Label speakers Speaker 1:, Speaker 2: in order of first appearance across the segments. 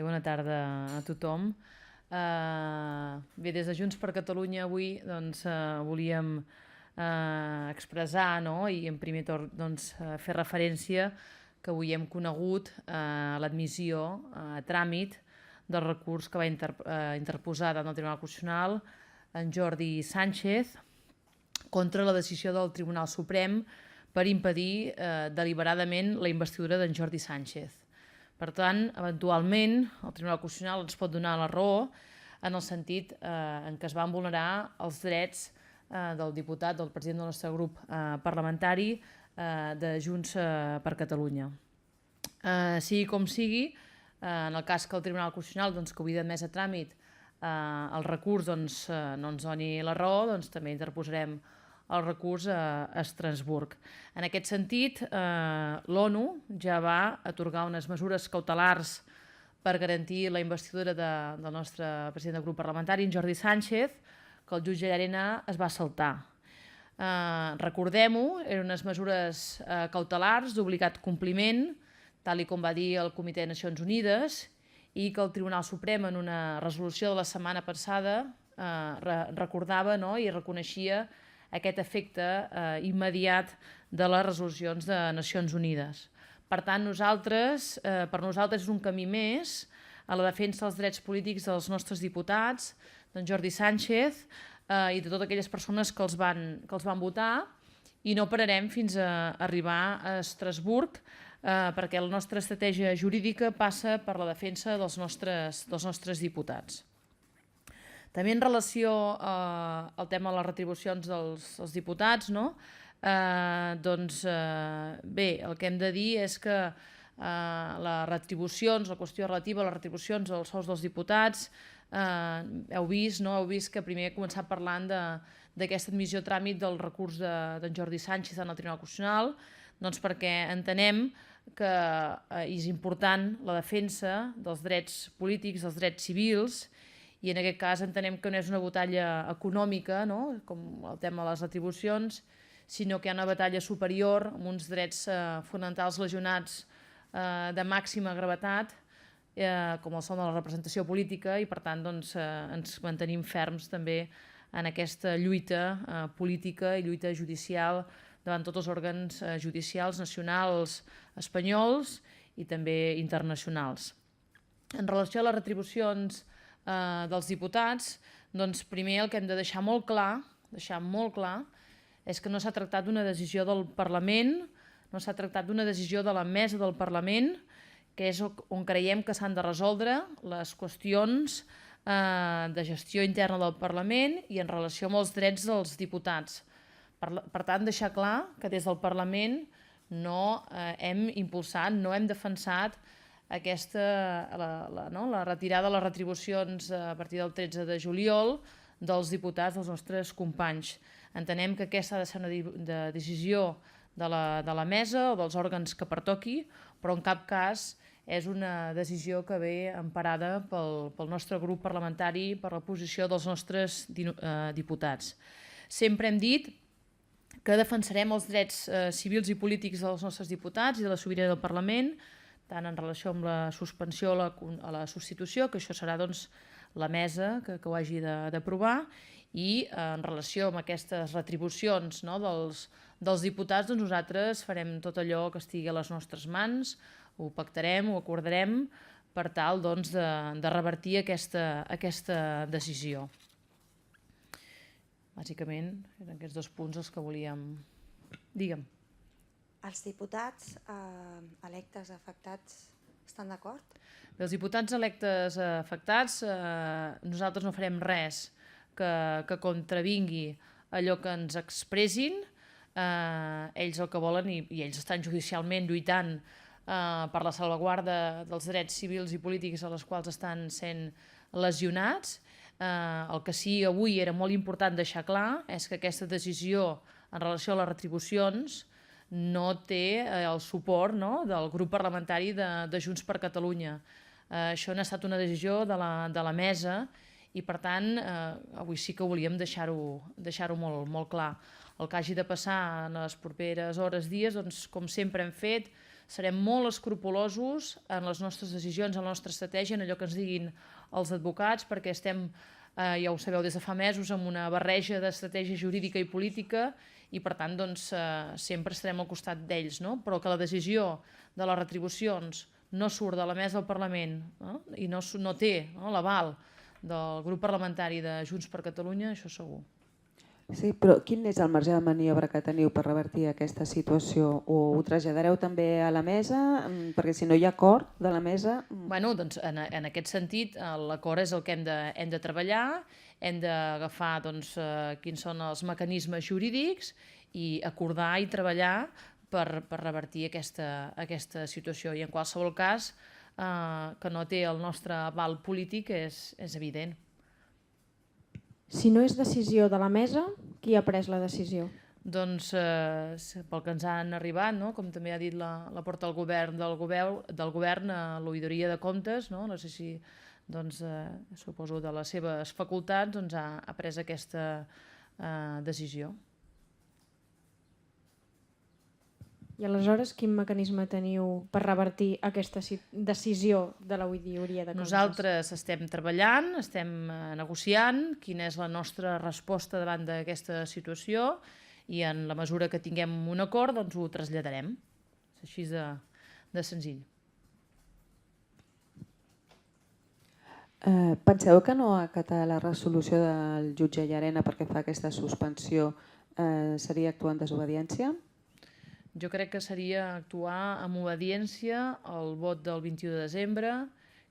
Speaker 1: i bona tarda a tothom. Bé, des de Junts per Catalunya avui volíem expressar, i en primer torn fer referència que avui hem conegut l'admissió a tràmit del recurs que va interposar davant del Tribunal Constitucional en Jordi Sánchez contra la decisió del Tribunal Suprem per impedir deliberadament la investidura d'en Jordi Sánchez. Per tant, eventualment, el Tribunal Constitucional ens pot donar la raó en el sentit en què es van vulnerar els drets del diputat, del president del nostre grup parlamentari de Junts per Catalunya. Sigui com sigui, en el cas que el Tribunal Constitucional, que avui admès a tràmit el recurs, no ens doni la raó, també interposarem el recurs a Estrasburg. En aquest sentit, l'ONU ja va atorgar unes mesures cautelars per garantir la investidura del nostre president del grup parlamentari, en Jordi Sánchez, que el jutge Llarena es va saltar. Recordem-ho, eren unes mesures cautelars d'obligat compliment, tal com va dir el Comitè de Nacions Unides, i que el Tribunal Suprem, en una resolució de la setmana passada, recordava i reconeixia aquest efecte immediat de les resolucions de Nacions Unides. Per tant, per nosaltres és un camí més a la defensa dels drets polítics dels nostres diputats, d'en Jordi Sánchez i de totes aquelles persones que els van votar, i no pararem fins a arribar a Estrasburg perquè la nostra estratègia jurídica passa per la defensa dels nostres diputats. També en relació al tema de les retribucions dels diputats, bé, el que hem de dir és que les retribucions, la qüestió relativa a les retribucions dels sous dels diputats, heu vist que primer he començat parlant d'aquesta admissió a tràmit del recurs d'en Jordi Sánchez en el Tribunal Constitucional, perquè entenem que és important la defensa dels drets polítics, dels drets civils, i en aquest cas entenem que no és una batalla econòmica, com el tema de les retribucions, sinó que hi ha una batalla superior amb uns drets fonamentals lesionats de màxima gravetat, com el són de la representació política, i per tant ens mantenim ferms també en aquesta lluita política i lluita judicial davant tots els òrgans judicials nacionals espanyols i també internacionals. En relació a les retribucions dels diputats, primer el que hem de deixar molt clar és que no s'ha tractat d'una decisió del Parlament, no s'ha tractat d'una decisió de la mesa del Parlament, que és on creiem que s'han de resoldre les qüestions de gestió interna del Parlament i en relació amb els drets dels diputats. Per tant, deixar clar que des del Parlament no hem impulsat, no hem defensat la retirada de les retribucions a partir del 13 de juliol dels diputats, dels nostres companys. Entenem que aquesta ha de ser una decisió de la mesa o dels òrgans que pertoqui, però en cap cas és una decisió que ve emparada pel nostre grup parlamentari, per la posició dels nostres diputats. Sempre hem dit que defensarem els drets civils i polítics dels nostres diputats i de la sobirania del Parlament, tant en relació amb la suspensió a la substitució, que això serà la mesa que ho hagi d'aprovar, i en relació amb aquestes retribucions dels diputats, nosaltres farem tot allò que estigui a les nostres mans, ho pactarem, ho acordarem, per tal de revertir aquesta decisió. Bàsicament, eren aquests dos punts els que volíem. Digue'm.
Speaker 2: Els diputats electes afectats estan d'acord?
Speaker 1: Els diputats electes afectats, nosaltres no farem res que contravingui allò que ens expressin. Ells el que volen, i ells estan judicialment lluitant per la salvaguarda dels drets civils i polítics a les quals estan sent lesionats. El que sí avui era molt important deixar clar és que aquesta decisió en relació a les retribucions no té el suport del grup parlamentari de Junts per Catalunya. Això n'ha estat una decisió de la mesa i, per tant, avui sí que volíem deixar-ho molt clar. El que hagi de passar en les properes hores, dies, com sempre hem fet, serem molt escrupulosos en les nostres decisions, en la nostra estratègia, en allò que ens diguin els advocats, perquè estem, ja ho sabeu, des de fa mesos amb una barreja d'estratègia jurídica i política i, per tant, doncs, sempre estarem al costat d'ells, no? Però que la decisió de les retribucions no surt de la mesa del Parlament i no té l'aval del grup parlamentari de Junts per Catalunya, això segur.
Speaker 3: Sí, però quin és el marge de maniobra que teniu per revertir aquesta situació? Ho traslladareu també a la mesa? Perquè si no hi ha acord de la mesa...
Speaker 1: Bueno, doncs, en aquest sentit, l'acord és el que hem de treballar, hem d'agafar doncs, quins són els mecanismes jurídics i acordar i treballar per revertir aquesta situació. I en qualsevol cas, que no té el nostre aval polític és evident.
Speaker 4: Si no és decisió de la mesa, qui ha pres la decisió?
Speaker 1: Doncs pel que ens han arribat, no? Com també ha dit la porta del govern a l'oïdoria de comptes, no sé si doncs, suposo de les seves facultats doncs, ha pres aquesta decisió.
Speaker 4: I aleshores quin mecanisme teniu per revertir aquesta decisió de l'oïdoria de comptes?
Speaker 1: Nosaltres estem treballant, estem negociant quina és la nostra resposta davant d'aquesta situació i en la mesura que tinguem un acord doncs ho traslladarem. És així de senzill.
Speaker 3: Penseu que no acatar la resolució del jutge Llarena perquè fa aquesta suspensió seria actuar en desobediència?
Speaker 1: Jo crec que seria actuar amb obediència al vot del 21 de desembre,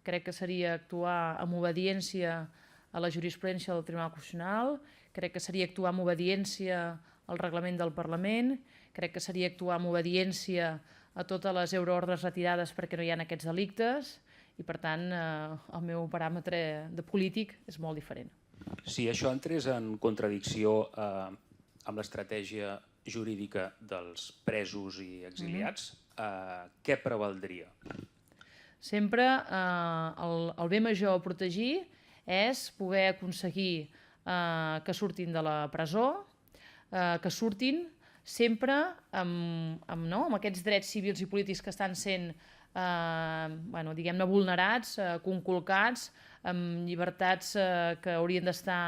Speaker 1: crec que seria actuar amb obediència a la jurisprudència del Tribunal Constitucional, crec que seria actuar amb obediència al reglament del Parlament, crec que seria actuar amb obediència a totes les euroordres retirades perquè no hi ha aquests delictes i, per tant, el meu paràmetre de polític és molt diferent.
Speaker 5: Si això entrés en contradicció amb l'estratègia jurídica dels presos i exiliats, què prevaldria?
Speaker 1: Sempre el bé major a protegir és poder aconseguir que surtin de la presó, que surtin sempre amb aquests drets civils i polítics que estan sent diguem-ne vulnerats, conculcats, amb llibertats que haurien d'estar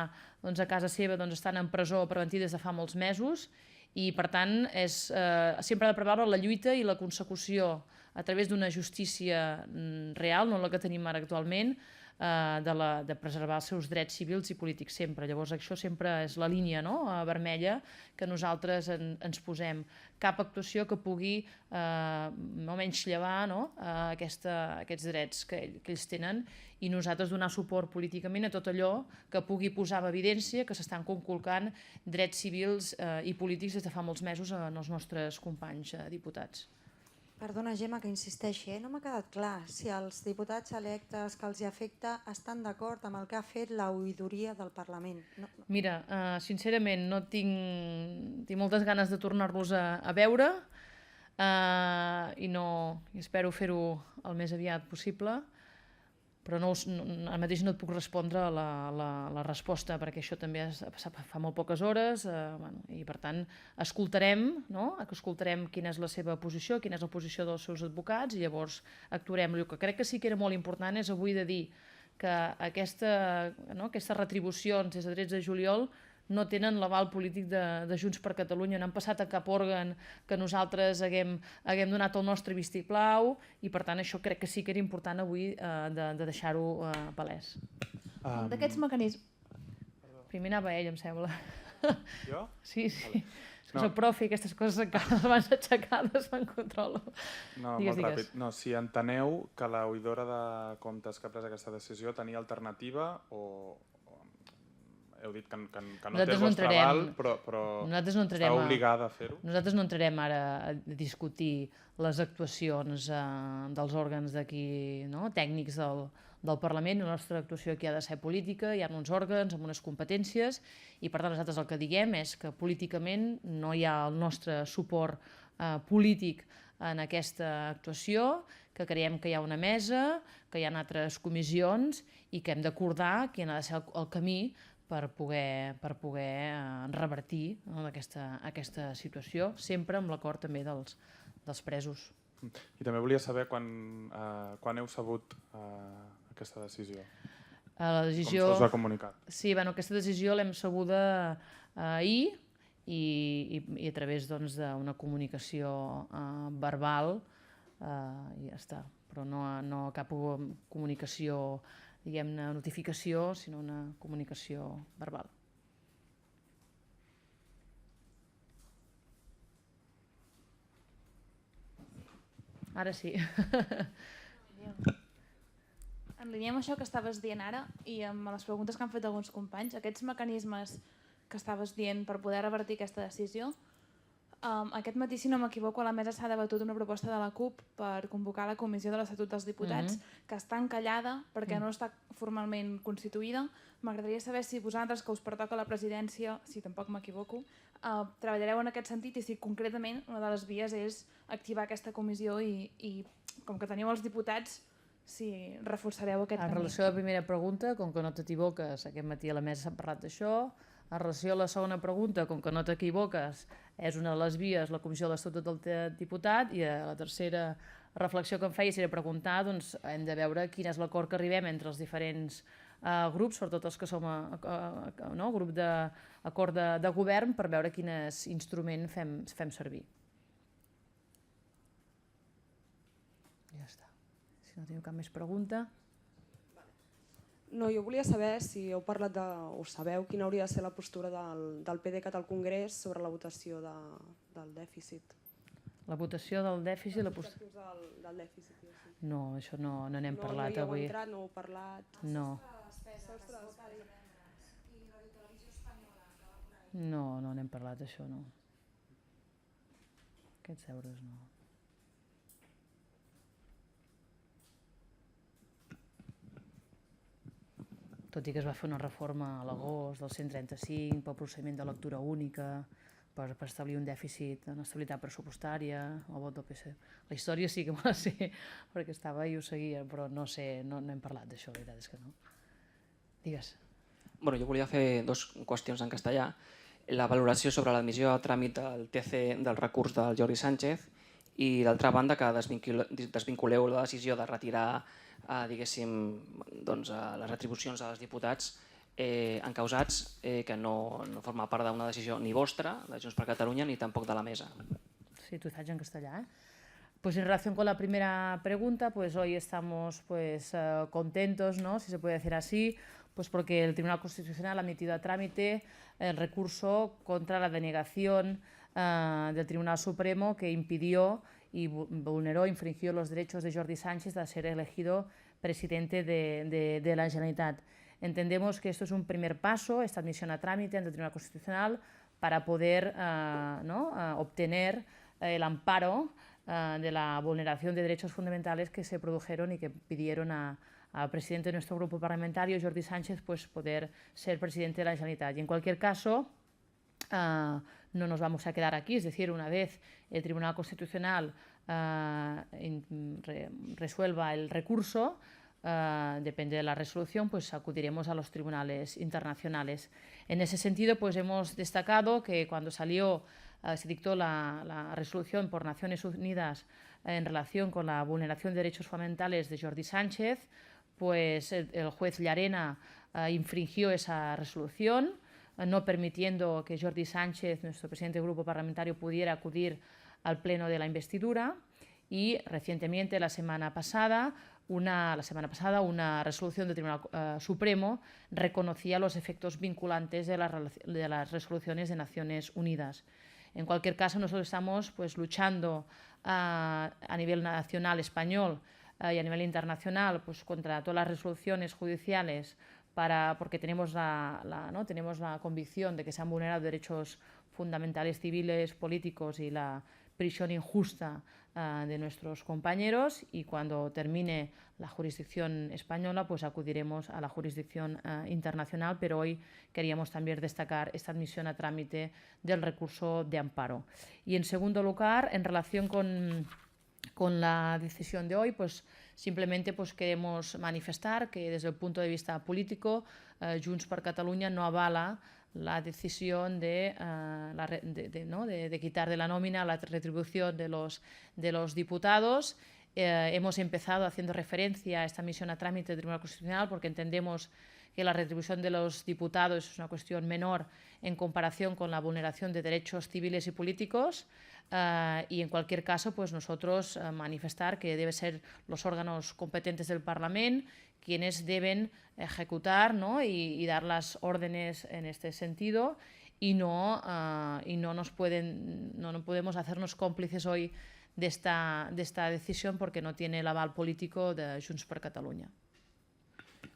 Speaker 1: a casa seva, estan en presó preventiva des de fa molts mesos i, per tant, sempre ha de prevaldre la lluita i la consecució a través d'una justícia real, no la que tenim ara actualment, de preservar els seus drets civils i polítics sempre. Llavors això sempre és la línia vermella que nosaltres ens posem. Cap actuació que pugui almenys llevar aquests drets que ells tenen i nosaltres donar suport políticament a tot allò que pugui posar en evidència que s'estan conculcant drets civils i polítics des de fa molts mesos en els nostres companys diputats.
Speaker 2: Perdona, Gemma, que insisteixi, no m'ha quedat clar si els diputats electes que els hi afecta estan d'acord amb el que ha fet l'oïdoria del Parlament.
Speaker 1: Mira, sincerament, no tinc moltes ganes de tornar-los a veure i espero fer-ho el més aviat possible, però ara mateix no et puc respondre la resposta perquè això també ha passat fa molt poques hores i, per tant, escoltarem quina és la seva posició, quina és la posició dels seus advocats i llavors actuarem. El que crec que sí que era molt important és avui de dir que aquestes retribucions des de 13 de juliol no tenen l'aval polític de Junts per Catalunya, no han passat a cap òrgan que nosaltres haguem donat el nostre vistiplau i, per tant, això crec que sí que era important avui de deixar-ho palès.
Speaker 4: D'aquests mecanismes...
Speaker 1: Primer anava ell, em sembla.
Speaker 6: Jo?
Speaker 1: Sí. És que soc profe i aquestes coses abans aixecades fan control.
Speaker 6: No, molt ràpid. No, si enteneu que l'oïdora de comptes que ha pres aquesta decisió tenia alternativa o heu dit que no té el vostre aval, però està obligada a fer-ho?
Speaker 1: Nosaltres no entrarem ara a discutir les actuacions dels òrgans d'aquí, tècnics del Parlament. La nostra actuació aquí ha de ser política, hi ha uns òrgans amb unes competències i, per tant, nosaltres el que diguem és que políticament no hi ha el nostre suport polític en aquesta actuació, que creiem que hi ha una mesa, que hi ha altres comissions i que hem d'acordar quin ha de ser el camí per poder revertir aquesta situació, sempre amb l'acord també dels presos.
Speaker 6: I també volia saber quan heu sabut aquesta decisió.
Speaker 1: La decisió...
Speaker 6: Com se us ha comunicat?
Speaker 1: Sí, bueno, aquesta decisió l'hem sabuda ahir i a través d'una comunicació verbal i ja està. Però no cap comunicació, diguem-ne, notificació, sinó una comunicació verbal. Ara sí.
Speaker 7: En línia amb això que estaves dient ara i amb les preguntes que han fet alguns companys, aquests mecanismes que estaves dient per poder revertir aquesta decisió, aquest matí, si no m'equivoco, a la mesa s'ha debatut una proposta de la CUP per convocar la Comissió de l'Estatut dels Diputats, que està encallada perquè no està formalment constituïda. M'agradaria saber si vosaltres, que us pertoca la presidència, si tampoc m'equivoco, treballareu en aquest sentit i si concretament una de les vies és activar aquesta comissió i com que teniu els diputats, si reforçareu aquest camí.
Speaker 1: En relació a la primera pregunta, com que no t'equivoques, aquest matí a la mesa s'ha parlat d'això. En relació a la segona pregunta, com que no t'equivoques, és una de les vies la Comissió de l'Estatut del Diputat, i la tercera reflexió que em feia era preguntar, doncs hem de veure quin és l'acord que arribem entre els diferents grups, sobretot els que som grup d'acord de govern, per veure quin instrument fem servir. Ja està. Si no teniu cap més pregunta...
Speaker 8: No, jo volia saber si heu parlat o sabeu quina hauria de ser la postura del PDeCAT al Congrés sobre la votació del dèficit.
Speaker 1: La votació del dèficit...
Speaker 8: Del dèficit.
Speaker 1: No, això no n'hem parlat avui.
Speaker 8: No hi heu entrat, no heu parlat?
Speaker 1: No. No n'hem parlat d'això, no. Aquests deures no. Tot i que es va fer una reforma a l'agost del 135 pel procediment de lectura única, per establir un dèficit en estabilitat pressupostària, el vot del PC. La història sí que me la sé, perquè estava i ho seguia, però no sé, no hem parlat d'això, la veritat és que no. Digues.
Speaker 9: Bueno, jo volia fer dues qüestions en castellà. La valoració sobre l'admissió a tràmit del TC del recurs del Jordi Sánchez i, d'altra banda, que desvinculeu la decisió de retirar diguéssim, les retribucions als diputats encausats que no forma part d'una decisió ni vostra, de Junts per Catalunya, ni tampoc de la mesa.
Speaker 1: Sí, tu estás en castellà. Pues en relación con la primera pregunta, pues hoy estamos contentos, ¿no? Si se puede decir así, pues porque el Tribunal Constitucional ha admitido a trámite el recurso contra la denegación del Tribunal Supremo que impidió y vulneró, infringió los derechos de Jordi Sánchez de ser elegido presidente de la Generalitat. Entendemos que esto es un primer paso, esta admisión a trámite ante el Tribunal Constitucional, para poder obtener el amparo de la vulneración de derechos fundamentales que se produjeron y que pidieron al presidente de nuestro grupo parlamentario, Jordi Sánchez, pues poder ser presidente de la Generalitat. Y en cualquier caso, no nos vamos a quedar aquí, es decir, una vez el Tribunal Constitucional resuelva el recurso, depende de la resolución, pues acudiremos a los tribunales internacionales. En ese sentido, pues hemos destacado que cuando se dictó la resolución por Naciones Unidas en relación con la vulneración de derechos fundamentales de Jordi Sánchez, pues el juez Llarena infringió esa resolución, no permitiendo que Jordi Sánchez, nuestro presidente del grupo parlamentario, pudiera acudir al pleno de la investidura, y recientemente, la semana pasada, una resolución del Tribunal Supremo reconocía los efectos vinculantes de las resoluciones de Naciones Unidas. En cualquier caso, nosotros estamos luchando a nivel nacional español y a nivel internacional contra todas las resoluciones judiciales, porque tenemos la convicción de que se han vulnerado derechos fundamentales civiles, políticos y la prisión injusta de nuestros compañeros, y cuando termine la jurisdicción española pues acudiremos a la jurisdicción internacional, pero hoy queríamos también destacar esta admisión a trámite del recurso de amparo. Y en segundo lugar, en relación con la decisión de hoy, pues simplemente queremos manifestar que desde el punto de vista político Junts per Catalunya no avala la decisión de quitar de la nómina la retribución de los diputados. Hemos empezado haciendo referencia a esta misión a trámite del Tribunal Constitucional porque entendemos que la retribución de los diputados es una cuestión menor en comparación con la vulneración de derechos civiles y políticos y en cualquier caso pues nosotros manifestar que deben ser los órganos competentes del Parlamento quienes deben ejecutar, ¿no? y dar las órdenes en este sentido y no podemos hacernos cómplices hoy de esta decisión porque no tiene el aval político de Junts per Catalunya.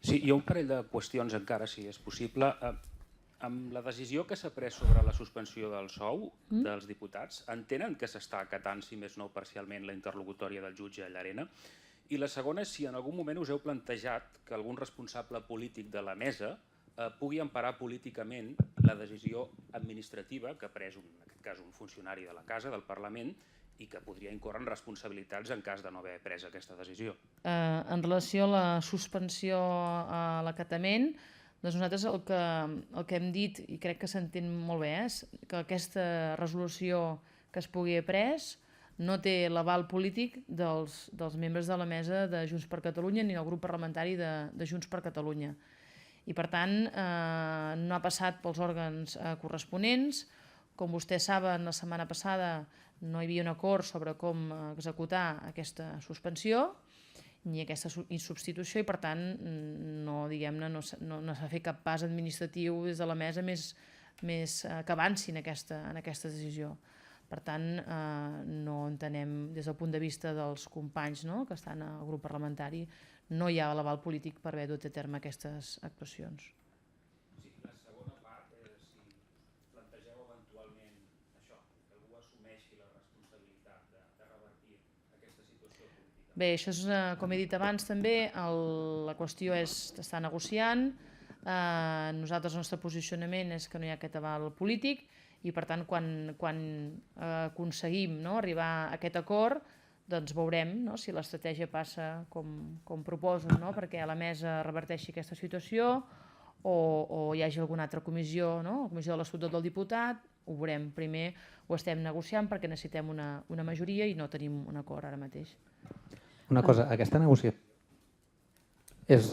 Speaker 5: Sí, hi ha un parell de qüestions encara, si és possible. Amb la decisió que s'ha pres sobre la suspensió del sou dels diputats, entenen que s'està acatant, si més no parcialment, la interlocutòria del jutge Llarena? I la segona és si en algun moment us heu plantejat que algun responsable polític de la mesa pugui emparar políticament la decisió administrativa que ha pres, en aquest cas, un funcionari de la Casa, del Parlament, i que podria incórrer en responsabilitats en cas de no haver pres aquesta decisió.
Speaker 1: En relació a la suspensió a l'acatament, doncs nosaltres el que hem dit, i crec que s'entén molt bé, és que aquesta resolució que es pugui haver pres no té l'aval polític dels membres de la mesa de Junts per Catalunya ni del grup parlamentari de Junts per Catalunya. I per tant, no ha passat pels òrgans corresponents. Com vostès saben, la setmana passada no hi havia un acord sobre com executar aquesta suspensió ni aquesta substitució i per tant no s'ha fet cap pas administratiu des de la mesa més que avanci en aquesta decisió. Per tant, no entenem des del punt de vista dels companys que estan al grup parlamentari, no hi ha l'aval polític per haver dut a terme aquestes actuacions. Bé, això és, com he dit abans també, la qüestió està negociant. Nosaltres el nostre posicionament és que no hi ha aquest aval polític i per tant quan aconseguim arribar a aquest acord doncs veurem si l'estratègia passa com proposen perquè a la mesa reverteixi aquesta situació o hi hagi alguna altra comissió, la comissió de l'Estatut del Diputat, ho veurem. Primer ho estem negociant perquè necessitem una majoria i no tenim un acord ara mateix.
Speaker 10: Una cosa, aquesta negociació és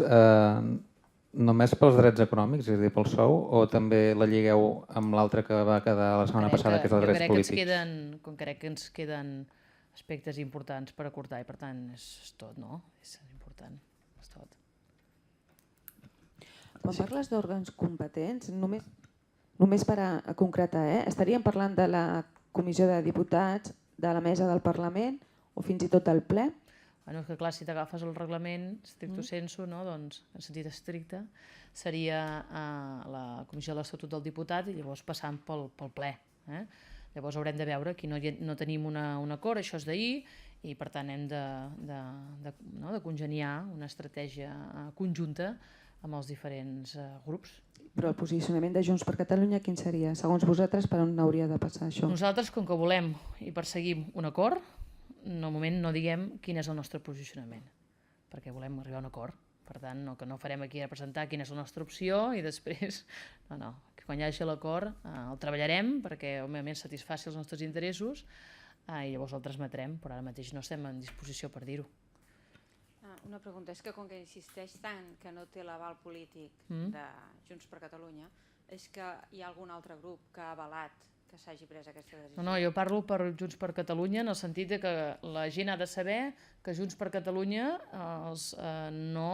Speaker 10: només pels drets econòmics, és a dir, pel sou, o també la lligueu amb l'altra que va quedar la setmana passada, que és els drets polítics?
Speaker 1: Crec que ens queden aspectes importants per acordar i per tant és tot, no? És important, és tot.
Speaker 3: Quan parles d'òrgans competents, només per a concretar, estaríem parlant de la Comissió de Diputats, de la Mesa del Parlament o fins i tot del ple?
Speaker 1: Bueno, és que clar, si t'agafes el reglament stricto sensu, doncs, en sentit estricte, seria la Comissió de l'Estatut del Diputat i llavors passant pel ple. Llavors haurem de veure, aquí no tenim un acord, això és d'ahir, i per tant hem de congeniar una estratègia conjunta amb els diferents grups.
Speaker 3: Però el posicionament de Junts per Catalunya quin seria? Segons vosaltres, per on hauria de passar això?
Speaker 1: Nosaltres, com que volem i perseguim un acord, en el moment no diguem quin és el nostre posicionament, perquè volem arribar a un acord. Per tant, el que no farem aquí és presentar quina és la nostra opció i després, quan hi hagi l'acord el treballarem perquè òbviament satisfaci els nostres interessos i llavors el transmetrem, però ara mateix no estem en disposició per dir-ho.
Speaker 11: Una pregunta, és que com que insisteix tant que no té l'aval polític de Junts per Catalunya, és que hi ha algun altre grup que ha avalat que s'hagi pres aquesta decisió?
Speaker 1: No, jo parlo per Junts per Catalunya en el sentit que la gent ha de saber que Junts per Catalunya no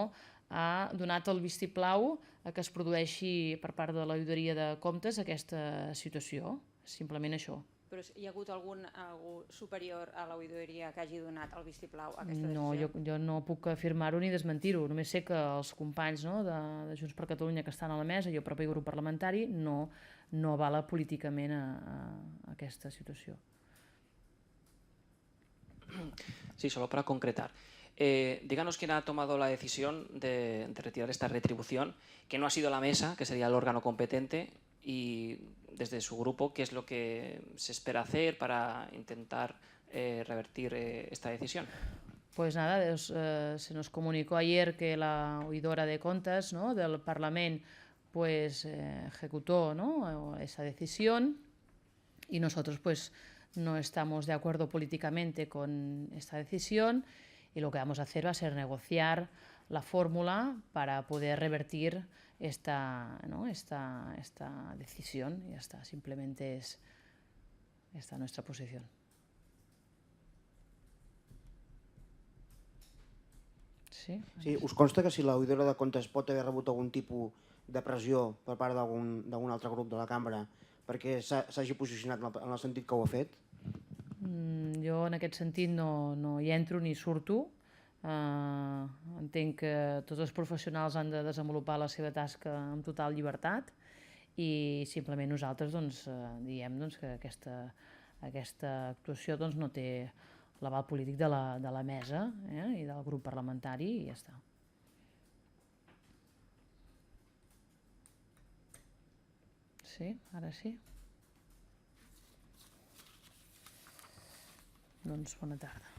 Speaker 1: ha donat el vistiplau a que es produeixi per part de l'Auditoria de Comptes aquesta situació, simplement això.
Speaker 11: Però hi ha hagut algú superior a l'Auditoria que hagi donat el vistiplau a aquesta decisió?
Speaker 1: No, jo no puc afirmar-ho ni desmentir-ho, només sé que els companys de Junts per Catalunya que estan a la mesa i el propi grup parlamentari no avala políticament a aquesta situació.
Speaker 9: Sí, solo para concretar. Díganos quién ha tomado la decisión de retirar esta retribución, que no ha sido la mesa, que sería el órgano competente, y desde su grupo, ¿qué es lo que se espera hacer para intentar revertir esta decisión?
Speaker 1: Pues nada, se nos comunicó ayer que la oidora de Comptes del Parlament pues ejecutó, ¿no?, esa decisión y nosotros pues no estamos de acuerdo políticamente con esta decisión y lo que vamos a hacer va a ser negociar la fórmula para poder revertir esta decisión. Y ya está, simplemente es esta nuestra posición. Sí?
Speaker 12: Sí, us consta que si l'oïdora de comptes pot haver rebut algun tipus de pressió per part d'algun altre grup de la cambra perquè s'hagi posicionat en el sentit que ho ha fet?
Speaker 1: Jo en aquest sentit no hi entro ni surto. Entenc que tots els professionals han de desenvolupar la seva tasca amb total llibertat i simplement nosaltres diem que aquesta actuació no té l'aval polític de la mesa i del grup parlamentari i ja està. Sí? Ara sí? Doncs bona tarda.